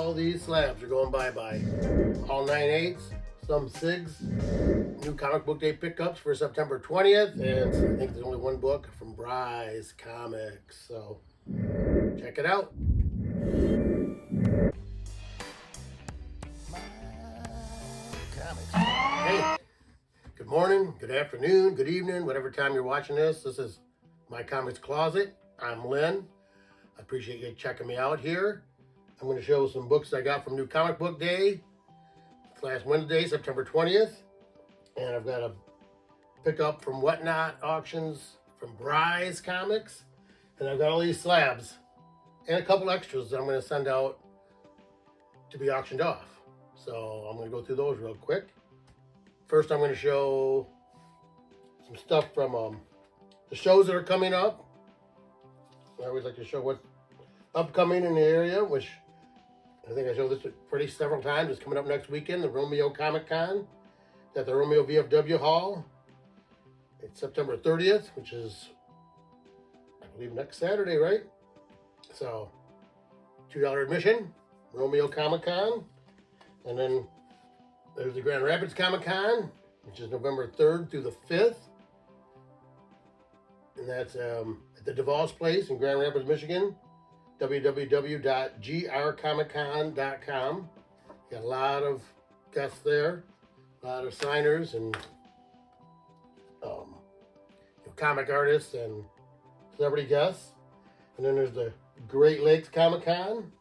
All these slabs are going bye-bye. All 9/8, some SIGs. New comic book day pickups for September 20th. And I think there's only one book from Bry's Comics. So check it out. Hey, good morning, good afternoon, good evening, whatever time you're watching this. This is My Comics Closet. I'm Lynn. I appreciate you checking me out here. I'm going to show some books I got from New Comic Book Day. It's last Wednesday, September 20th. And I've got a pickup from Whatnot Auctions from Bry's Comics. And I've got all these slabs and a couple extras that I'm going to send out to be auctioned off. So I'm going to go through those real quick. First, I'm going to show some stuff from the shows that are coming up. I always like to show what's upcoming in the area, which I think I showed this several times. It's coming up next weekend, the Romeo Comic Con at the Romeo VFW Hall. It's September 30th, which is, I believe, next Saturday, right? So, $2 admission, Romeo Comic Con. And then there's the Grand Rapids Comic Con, which is November 3rd through the 5th. And that's at the DeVos Place in Grand Rapids, Michigan. www.grcomiccon.com. Got a lot of guests there, a lot of signers and comic artists and celebrity guests. And then there's the Great Lakes Comic Con,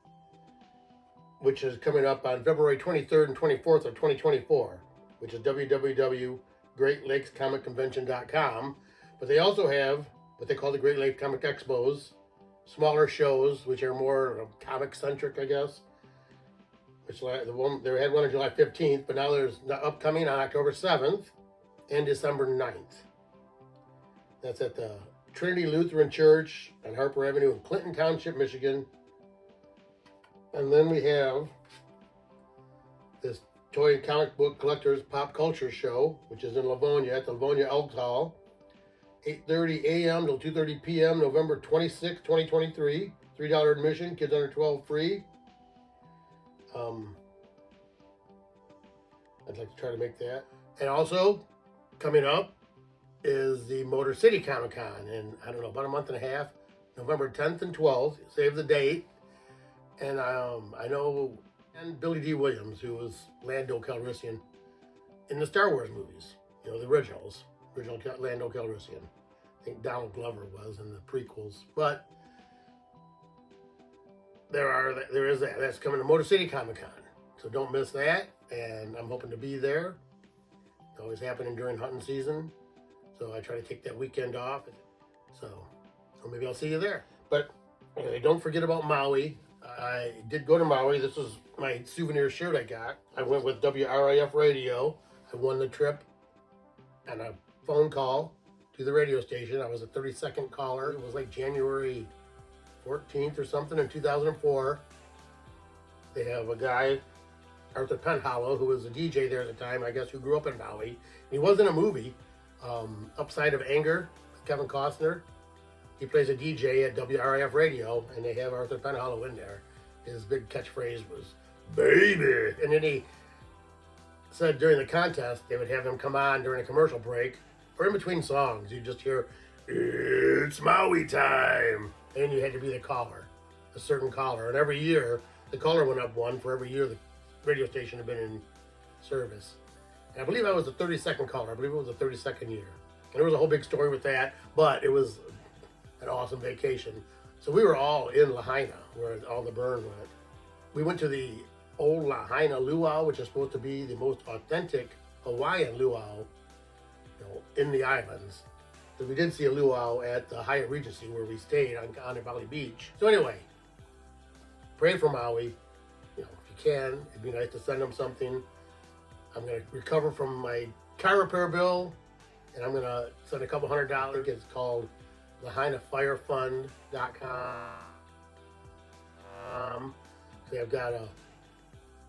which is coming up on February 23rd and 24th of 2024, which is www.greatlakescomic.convention.com. But they also have what they call the Great Lakes Comic Expos, smaller shows, which are more comic-centric, I guess. Which they had one on July 15th, but now there's the upcoming on October 7th and December 9th. That's at the Trinity Lutheran Church on Harper Avenue in Clinton Township, Michigan. And then we have this Toy and Comic Book Collectors Pop Culture Show, which is in Livonia at the Livonia Elks Hall. 8:30 a.m. till 2:30 p.m. November 26, 2023. $3 admission, kids under 12 free. I'd like to try to make that. And also, coming up is the Motor City Comic Con in, I don't know, about a month and a half. November 10th and 12th. Save the date. And I know Billy D. Williams, who was Lando Calrissian in the Star Wars movies. You know, the original Lando Calrissian. I think Donald Glover was in the prequels. But there is that. That's coming to Motor City Comic Con. So don't miss that. And I'm hoping to be there. It's always happening during hunting season. So I try to take that weekend off. So maybe I'll see you there. But don't forget about Maui. I did go to Maui. This was my souvenir shirt I got. I went with WRIF Radio. I won the trip and a phone call to the radio station. I was a 32nd caller. It was like January 14th or something in 2004. They have a guy, Arthur Penhollow, who was a DJ there at the time, I guess, who grew up in Maui. He was in a movie, Upside of Anger, with Kevin Costner. He plays a DJ at WRIF Radio, and they have Arthur Penhollow in there. His big catchphrase was, "Baby!" And then he said during the contest, they would have him come on during a commercial break, or in between songs. You just hear, "It's Maui time!" And you had to be the caller, a certain caller. And every year, the caller went up one for every year the radio station had been in service. And I believe I was the 32nd caller. I believe it was the 32nd year. And there was a whole big story with that, but it was an awesome vacation. So we were all in Lahaina, where all the burn went. We went to the old Lahaina luau, which is supposed to be the most authentic Hawaiian luau, in the islands. So we did see a luau at the Hyatt Regency where we stayed on Conner Valley Beach. So anyway, pray for Maui. If you can, it'd be nice to send them something. I'm going to recover from my car repair bill, and I'm going to send a couple $100. It's called LahainaFireFund.com. So I've got I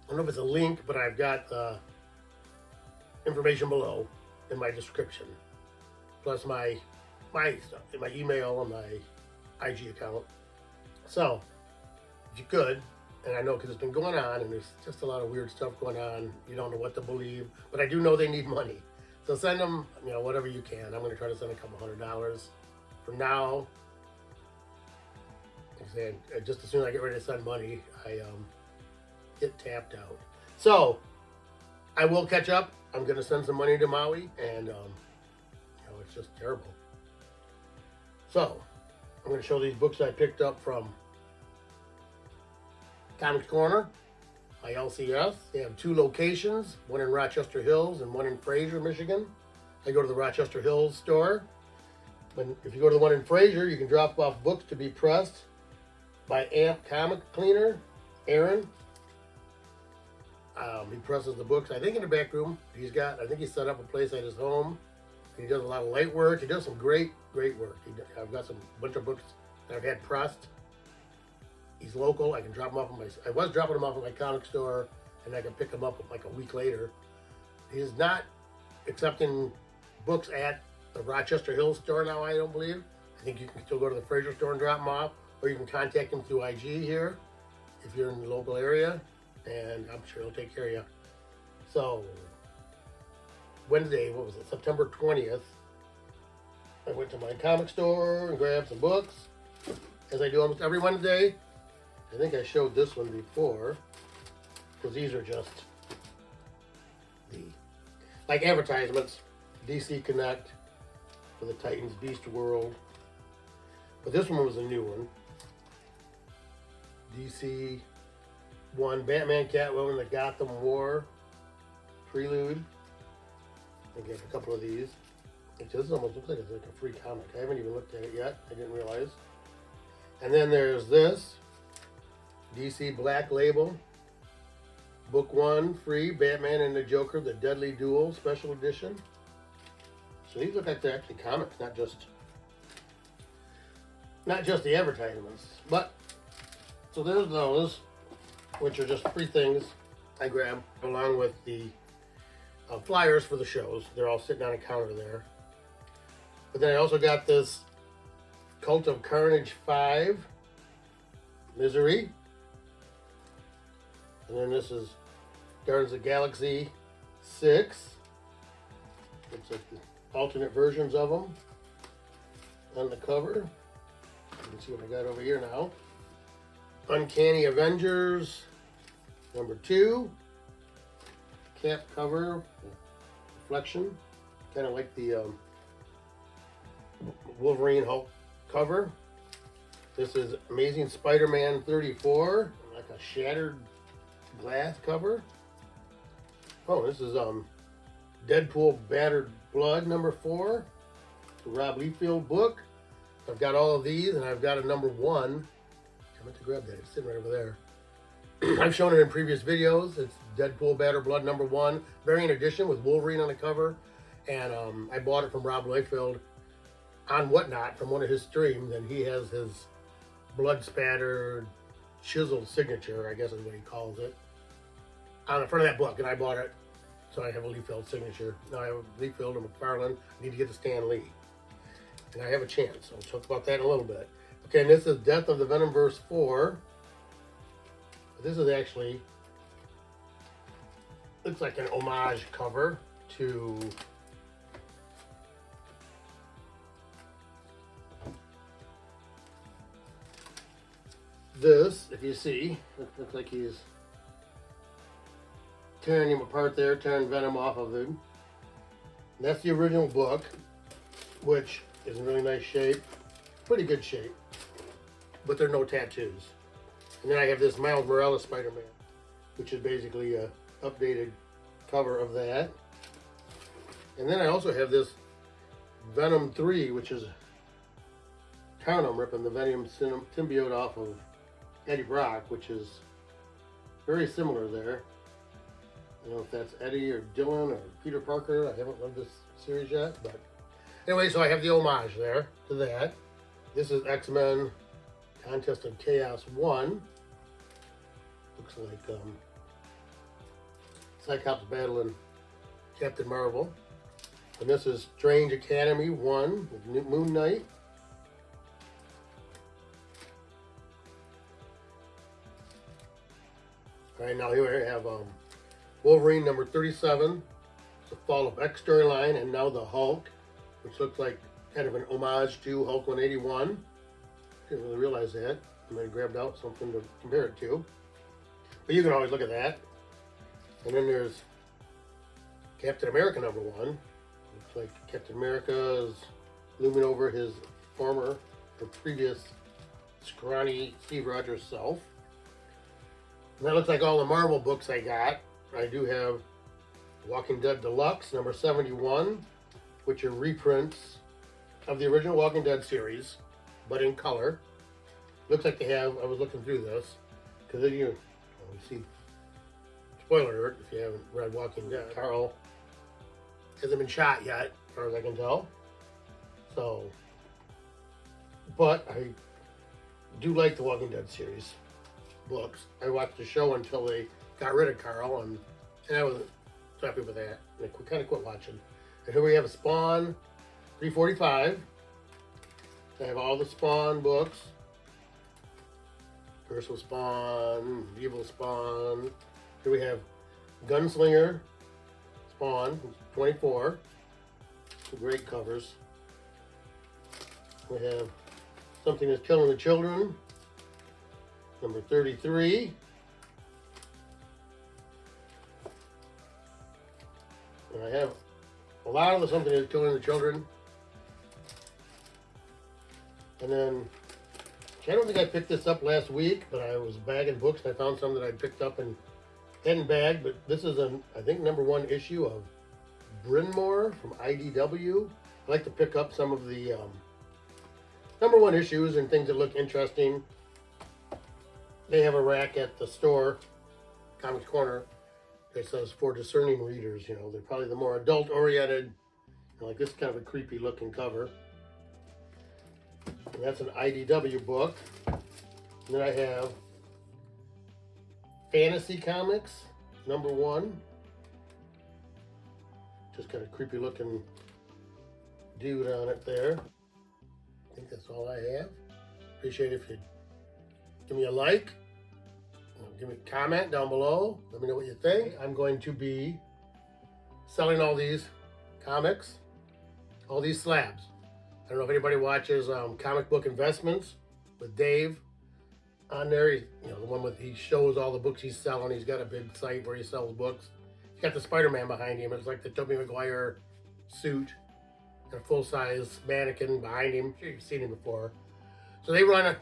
don't know if it's a link, but I've got the information below in my description. Plus my stuff, my email and my IG account. So, if you could, And I know because it's been going on, and there's just a lot of weird stuff going on. You don't know what to believe, but I do know they need money. So send them, whatever you can. I'm going to try to send a couple $100 for now. Like I said, just as soon as I get ready to send money, I get tapped out. So I will catch up. I'm going to send some money to Maui, and it's just terrible. So I'm going to show these books I picked up from Comics Corner, my LCS. They have 2 locations, one in Rochester Hills and one in Fraser, Michigan. I go to the Rochester Hills store. But if you go to the one in Fraser, you can drop off books to be pressed by Amp Comic Cleaner, Aaron. He presses the books, I think, in the back room. I think he set up a place at his home. He does a lot of light work. He does some great work. I've got a bunch of books that I've had pressed. He's local. I can drop him off I was dropping him off at my comic store, and I can pick him up like a week later. He's not accepting books at the Rochester Hills store now, I don't believe. I think you can still go to the Fraser store and drop them off, or you can contact him through IG here if you're in the local area, and I'm sure he'll take care of you. So Wednesday, September 20th, I went to my comic store and grabbed some books, as I do almost every Wednesday. I think I showed this one before, because these are just like advertisements. DC Connect for the Titans Beast World. But this one was a new one. DC 1, Batman, Catwoman, the Gotham War Prelude. I get a couple of these. This almost looks like it's like a free comic. I haven't even looked at it yet. I didn't realize. And then there's this DC Black Label, Book 1, free, Batman and the Joker, The Deadly Duel, Special Edition. So these look like they're actually comics, not just the advertisements. But, so there's those, which are just free things I grabbed, along with the flyers for the shows. They're all sitting on a counter there. But then I also got this Cult of Carnage 5, Misery. And then this is Guardians of the Galaxy 6. Looks like the alternate versions of them on the cover. You can see what I got over here now. Uncanny Avengers number 2. Cap cover, reflection. Kind of like the Wolverine Hulk cover. This is Amazing Spider-Man 34, like a shattered glass cover. Oh, this is Deadpool Battered Blood number 4. It's a Rob Liefeld book. I've got all of these, and I've got a number 1. I meant to grab that. It's sitting right over there. I've shown it in previous videos. It's Deadpool Battered Blood number 1, variant edition with Wolverine on the cover. And I bought it from Rob Liefeld on Whatnot from one of his streams, and he has his blood spattered, chiseled signature, I guess is what he calls it, on the front of that book, and I bought it, so I have a Liefeld signature. Now I have a Liefeld and McFarlane. I need to get to Stan Lee, and I have a chance. I'll talk about that in a little bit. Okay, and this is Death of the Venomverse 4. This is actually, looks like an homage cover to this. If you see, it looks like he's tearing him apart there, tearing Venom off of him. And that's the original book, which is in really nice shape, pretty good shape, but there are no tattoos. And then I have this Miles Morales Spider-Man, which is basically a updated cover of that. And then I also have this Venom 3, which is Tarnum ripping the Venom symbiote off of Eddie Brock, which is very similar there. I don't know if that's Eddie or Dylan or Peter Parker. I haven't read this series yet, but anyway, so I have the homage there to that. This is X-Men Contest of Chaos 1. Looks like Cyclops battling Captain Marvel. And this is Strange Academy 1 with Moon Knight. All right, now here I have Wolverine number 37. It's the Fall of X storyline, and now the Hulk, which looks like kind of an homage to Hulk 181. Didn't really realize that. I might have grabbed out something to compare it to. But you can always look at that. And then there's Captain America number 1. Looks like Captain America is looming over his previous scrawny Steve Rogers self. And that looks like all the Marvel books I got. I do have Walking Dead Deluxe number 71, which are reprints of the original Walking Dead series, but in color. Looks like they have, I was looking through this, because then you see, spoiler alert if you haven't read Walking Dead, Carl hasn't been shot yet, as far as I can tell. So, but I do like the Walking Dead series books. I watched the show until they got rid of Carl, and I wasn't happy with that. And I kind of quit watching. And here we have a Spawn 345. I have all the Spawn books. Universal Spawn, Evil Spawn. Here we have Gunslinger Spawn 24. Some great covers. We have Something Is Killing the Children, number 33. And I have a lot of the Something Is Killing the Children. And then, I don't think I picked this up last week, but I was bagging books and I found some that I picked up and hadn't bagged. But this is, I think, number 1 issue of Bryn Mawr from IDW. I like to pick up some of the number 1 issues and things that look interesting. They have a rack at the store, Comics Corner, that says for discerning readers. You know, they're probably the more adult-oriented. You know, like this kind of a creepy looking cover. And that's an IDW book. And then I have Fantasy Comics, number 1. Just kind of creepy looking dude on it there. I think that's all I have. Appreciate it if you'd give me a like. Give me a comment down below. Let me know what you think. I'm going to be selling all these comics, all these slabs. I don't know if anybody watches Comic Book Investments with Dave on there. You know, the one with, he shows all the books he's selling. He's got a big site where he sells books. He's got the Spider-Man behind him. It's like the Tobey Maguire suit and a full-size mannequin behind him. I'm sure you've seen him before. So they run a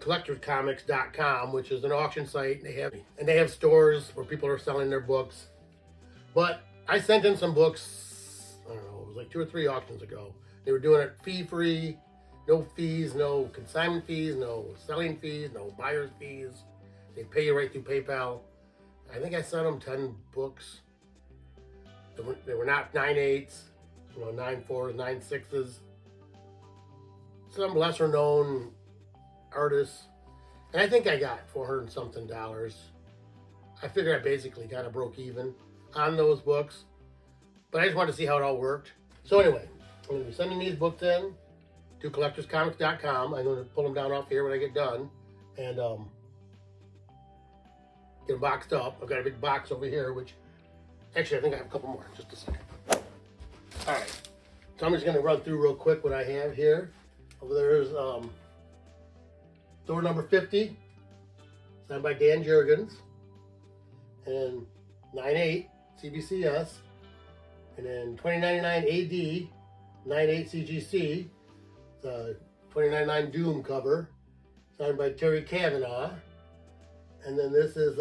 collectorscomics.com, which is an auction site, and they have stores where people are selling their books. But I sent in some books, I don't know, it was like 2 or 3 auctions ago. They were doing it fee-free, no fees, no consignment fees, no selling fees, no buyer's fees. They pay you right through PayPal. I think I sent them 10 books. They were not 9/8s, you know, 9/4s, 9/6s. Some lesser known artists. And I think I got $400 and something. I figured I basically kind of broke even on those books. But I just wanted to see how it all worked. So anyway, I'm going to be sending these books in to collectorscomics.com. I'm going to pull them down off here when I get done and get them boxed up. I've got a big box over here, which actually I think I have a couple more. Just a second. All right. So I'm just going to run through real quick what I have here. Over there is door number 50, signed by Dan Jurgens, and 9/8 CBCS, and then 2099 AD, 9/8 CGC, the 2099 Doom cover, signed by Terry Kavanagh, and then this is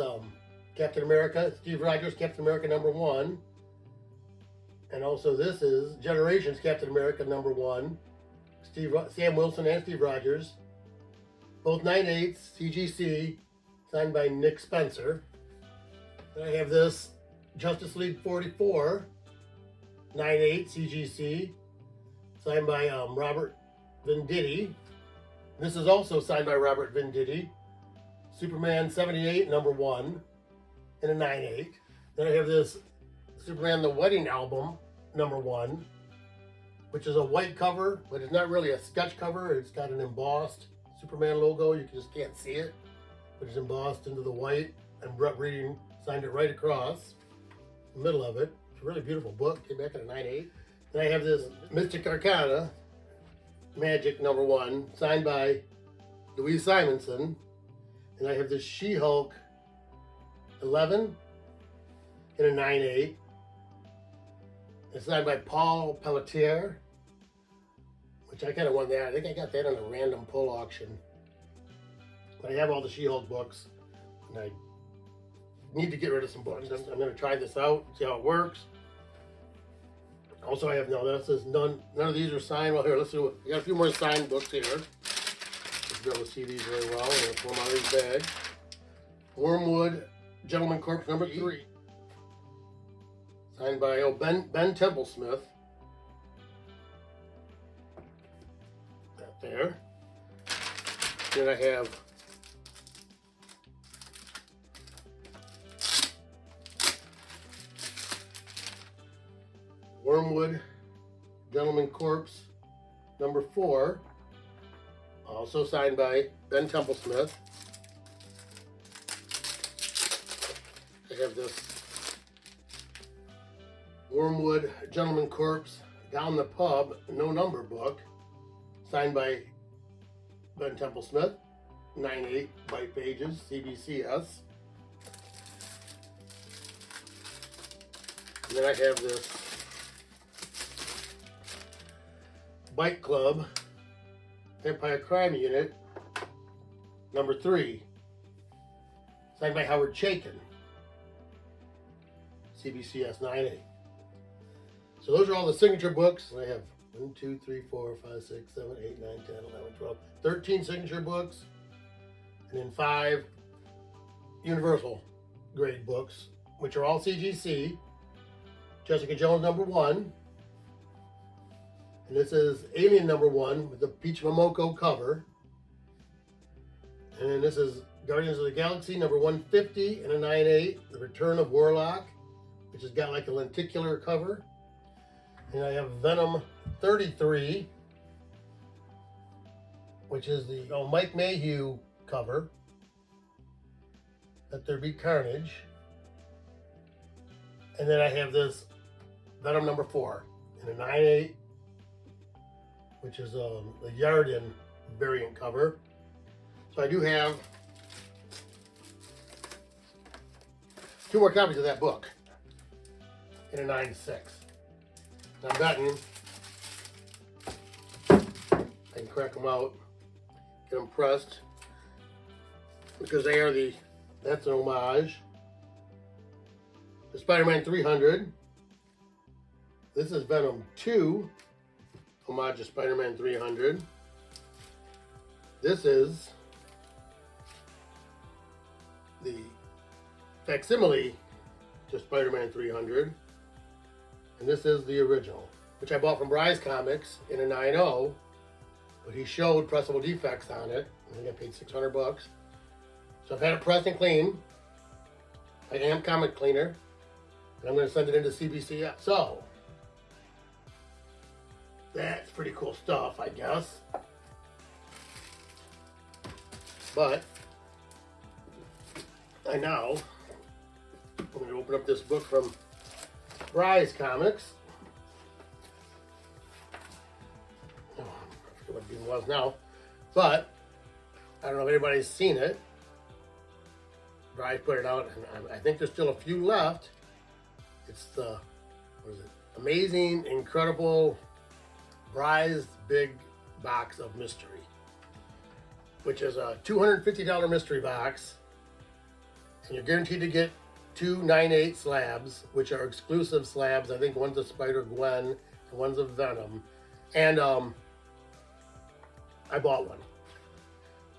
Captain America, Steve Rogers, Captain America number 1, and also this is Generations Captain America number 1, Sam Wilson and Steve Rogers. Both 9/8 CGC, signed by Nick Spencer. And I have this Justice League 44, 9/8 CGC, signed by Robert Venditti. This is also signed by Robert Venditti. Superman 78, number 1, in a 9/8. Then I have this Superman The Wedding Album, number 1, which is a white cover, but it's not really a sketch cover. It's got an embossed Superman logo. You just can't see it, but it's embossed into the white. and Brett Reading signed it right across the middle of it. It's a really beautiful book. Came back in a 9.8. Then I have this Mystic Arcana Magic #1 signed by Louise Simonson. And I have this She-Hulk 11 in a 9.8. It's signed by Paul Pelletier, which I kind of won that. I think I got that on a random pull auction. But I have all the She-Hulk books, and I need to get rid of some books. I'm going to try this out, see how it works. Also, I have none of these are signed. Well, here, let's do it. I got a few more signed books here. You'll be able to see these very well. I'm going to pull them out of these bags. Wormwood Gentleman Corpse #3. Signed by Ben Templesmith. That there. Then I have Wormwood Gentleman Corpse #4. Also signed by Ben Templesmith. I have this Wormwood Gentleman Corpse Down the Pub No Number book, signed by Ben Templesmith, 9.8 white pages, CBCS. And then I have this Bike Club Empire Crime Unit #3, signed by Howard Chaykin, CBCS 9.8. So those are all the signature books. I have 1, 2, 3, 4, 5, 6, 7, 8, 9, 10, 11, 12, 13 signature books, and then 5 universal grade books, which are all CGC. Jessica Jones #1. And this is Alien #1 with the Peach Momoko cover. And then this is Guardians of the Galaxy #150 in a 9.8, The Return of Warlock, which has got like a lenticular cover. And I have Venom 33, which is the Mike Mayhew cover. Let There Be Carnage. And then I have this Venom #4 in a 9.8, which is the Yarden variant cover. So I do have 2 more copies of that book in a 9.6. I'm betting I can crack them out, get them pressed, because they are that's an homage to Spider-Man 300. This is Venom 2, homage to Spider-Man 300. This is the facsimile to Spider-Man 300. And this is the original, which I bought from Rise Comics in a 9.0, but he showed pressable defects on it. I think I paid $600. So I've had it pressed and cleaned. I am comic cleaner, and I'm going to send it into CBCS. So that's pretty cool stuff, I guess. But I'm going to open up this book from Rise Comics. Oh, I forget what it was now, but I don't know if anybody's seen it. Rise put it out, and I think there's still a few left. It's the, what is it? Amazing, Incredible Rise Big Box of Mystery, which is a $250 mystery box, and you're guaranteed to get 2 9.8 slabs, which are exclusive slabs. I think one's a Spider-Gwen and one's a Venom. And I bought one.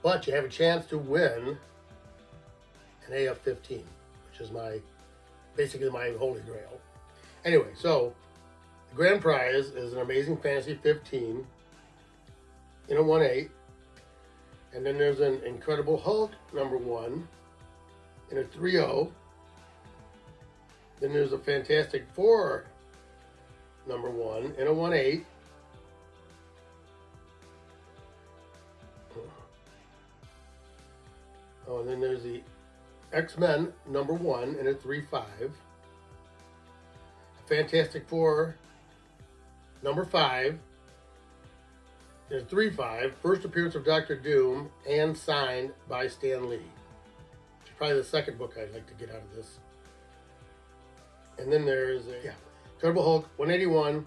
But you have a chance to win an AF-15, which is basically my holy grail. Anyway, so the grand prize is an Amazing Fantasy 15 in a 1.8. And then there's an Incredible Hulk #1 in a 3.0. Then there's a Fantastic Four #1 in a 1.8. Oh, and then there's the X-Men #1 in a 3/5. Fantastic Four #5 in a 3/5. First appearance of Doctor Doom and signed by Stan Lee. Which is probably the second book I'd like to get out of this. And then there's Incredible Hulk 181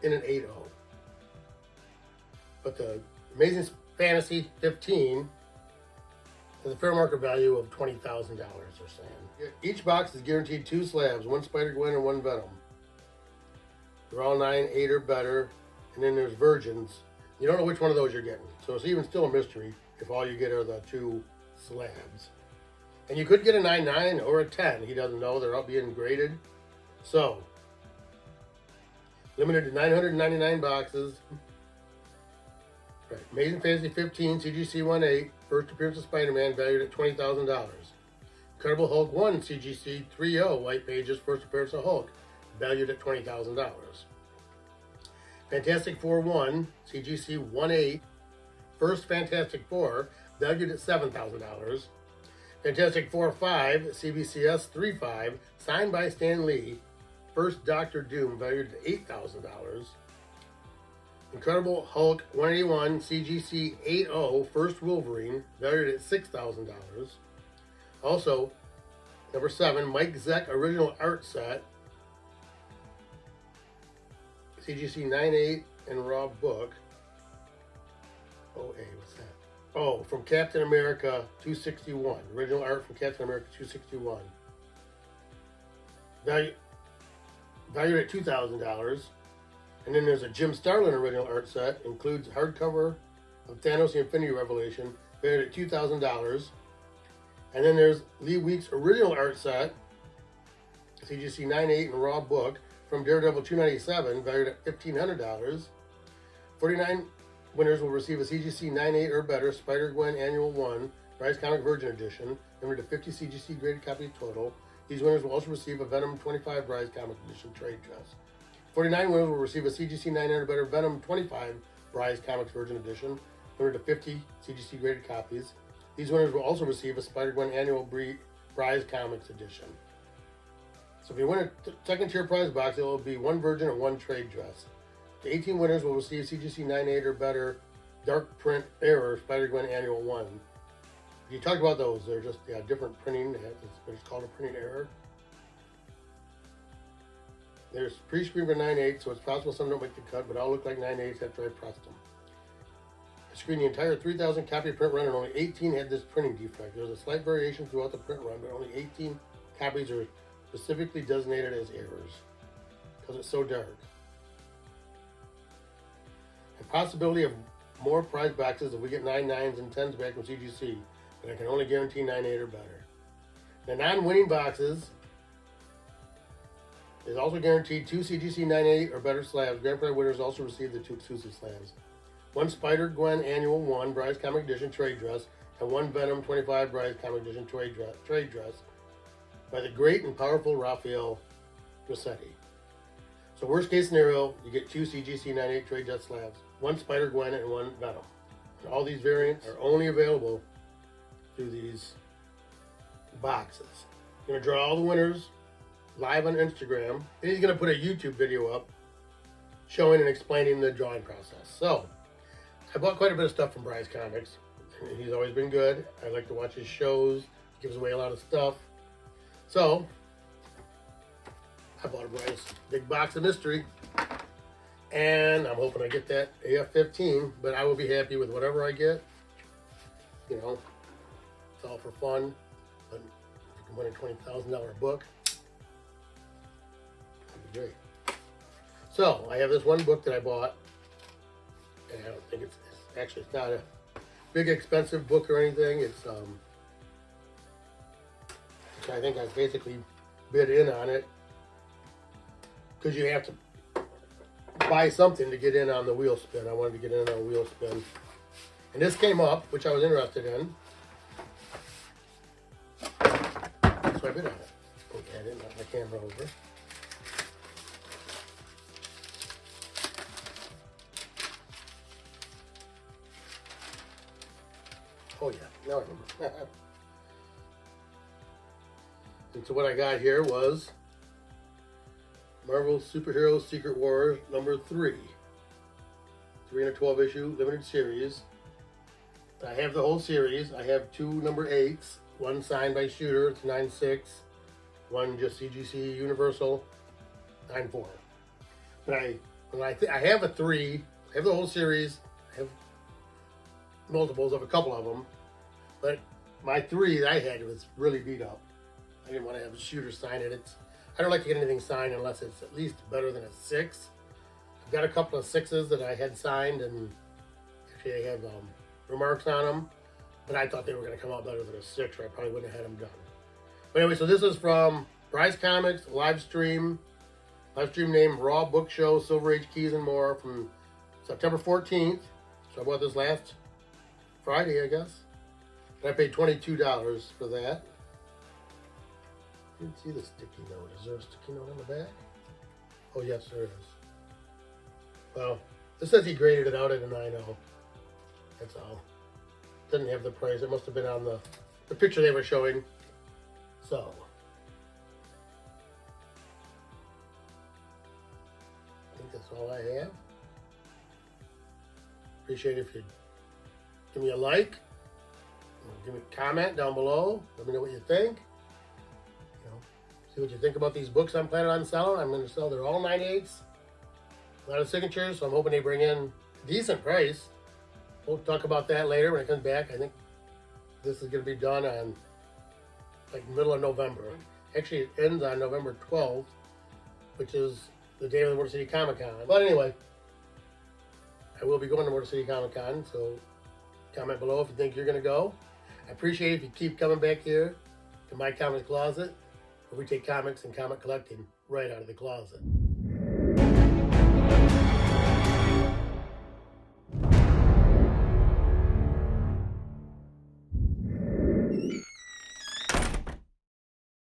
in an 8/0. But the Amazing Fantasy 15 has a fair market value of $20,000, they're saying. Each box is guaranteed 2 slabs, 1 Spider-Gwen and 1 Venom. They're all 9, 8 or better. And then there's virgins. You don't know which one of those you're getting. So it's even still a mystery if all you get are the 2 slabs. And you could get a 9/9 or a 10. He doesn't know. They're all being graded. So, limited to 999 boxes. Right. Amazing Fantasy 15, CGC 1/8, first appearance of Spider-Man, valued at $20,000. Incredible Hulk 1, CGC 3/0, white pages, first appearance of Hulk, valued at $20,000. Fantastic Four 1, CGC 1/8, first Fantastic Four, valued at $7,000. Fantastic Four 5, CBCS 3/5, signed by Stan Lee, first Doctor Doom, valued at $8,000. Incredible Hulk 181 CGC 8/0 first Wolverine, valued at $6,000. Also, #7 Mike Zeck original art set, CGC 9/8 and raw book. What's that? Oh, from Captain America 261, original art from Captain America 261. Valued at $2,000. And then there's a Jim Starlin original art set, includes hardcover of Thanos the Infinity Revelation, valued at $2,000. And then there's Lee Week's original art set, CGC 9/8 and raw book, from Daredevil 297, valued at $1,500. 49 winners will receive a CGC 9/8 or better Spider-Gwen Annual 1, Rise Comic Virgin Edition, limited to 50 CGC graded copies total. These winners will also receive a Venom 25 Rise Comic Edition trade dress. 49 winners will receive a CGC 9 or better Venom 25 Rise Comics Virgin Edition, limited to 50 CGC graded copies. These winners will also receive a Spider-Gwen Annual Rise Comics Edition. So if you win a second tier prize box, it will be 1 Virgin and 1 trade dress. The 18 winners will receive CGC 9/8 or better Dark Print Error Spider-Gwen Annual 1. You talked about those. They're just different printing. It's called a printing error. There's pre-screen for 9/8, so it's possible some don't make the cut, but all look like 9/8 after I pressed them. I screened the entire 3,000 copy print run, and only 18 had this printing defect. There's a slight variation throughout the print run, but only 18 copies are specifically designated as errors because it's so dark. The possibility of more prize boxes if we get 9/9s and 10s back from CGC, but I can only guarantee 9/8 or better. The non-winning boxes is also guaranteed 2 CGC 9/8 or better slabs. Grand prize winners also receive the 2 exclusive slabs. 1 Spider-Gwen Annual 1 Rise Comic Edition trade dress and 1 Venom 25 Rise Comic Edition trade dress by the great and powerful Raphael Grassetti. So worst case scenario, you get 2 CGC 9/8 trade dress slabs, 1 Spider-Gwen and 1 Venom. And all these variants are only available through these boxes. I'm going to draw all the winners live on Instagram, and he's going to put a YouTube video up showing and explaining the drawing process. So, I bought quite a bit of stuff from Bryce Comics. He's always been good. I like to watch his shows. He gives away a lot of stuff. So, I bought a Bryce big box of mystery, and I'm hoping I get that AF-15, but I will be happy with whatever I get. You know, it's all for fun, but if you can win a $20,000 book, great. So I have this one book that I bought, and I don't think it's not a big expensive book or anything. It's I think I basically bid in on it because you have to buy something to get in on the wheel spin. I wanted to get in on a wheel spin, and this came up, which I was interested in, so I bid on it. Okay, I didn't knock my camera over. Oh yeah, now I remember. And so what I got here was Marvel Superheroes Secret Wars number 3. 312 issue limited series. I have the whole series. I have 2 number 8s, one signed by Shooter, it's 9.6, one just CGC Universal, 9.4. But I have a 3, I have the whole series, I have multiples of a couple of them, but my 3 that I had was really beat up. I didn't want to have a Shooter sign it. I don't like to get anything signed unless it's at least better than a 6. I've got a couple of 6s that I had signed, and actually I have remarks on them, but I thought they were going to come out better than a 6, or I probably wouldn't have had them done. But anyway, so this is from Rise Comics live stream name Raw Book Show, Silver Age Keys and More, from September 14th. So I bought this last Friday, I guess. And I paid $22 for that. I didn't see the sticky note. Is there a sticky note on the back? Oh yes, there is. Well, this says he graded it out at a 9.0. That's all. Didn't have the price. It must have been on the picture they were showing. So I think that's all I have. Appreciate it if you'd give me a like, give me a comment down below. Let me know what you think. See what you think about these books I'm planning on selling. I'm going to sell. They're all 9.8s. A lot of signatures, so I'm hoping they bring in a decent price. We'll talk about that later when it comes back. I think this is going to be done on like middle of November. Actually, it ends on November 12th, which is the day of the Motor City Comic Con. But anyway, I will be going to Motor City Comic Con, so comment below if you think you're going to go. I appreciate it if you keep coming back here to my comic closet, where we take comics and comic collecting right out of the closet.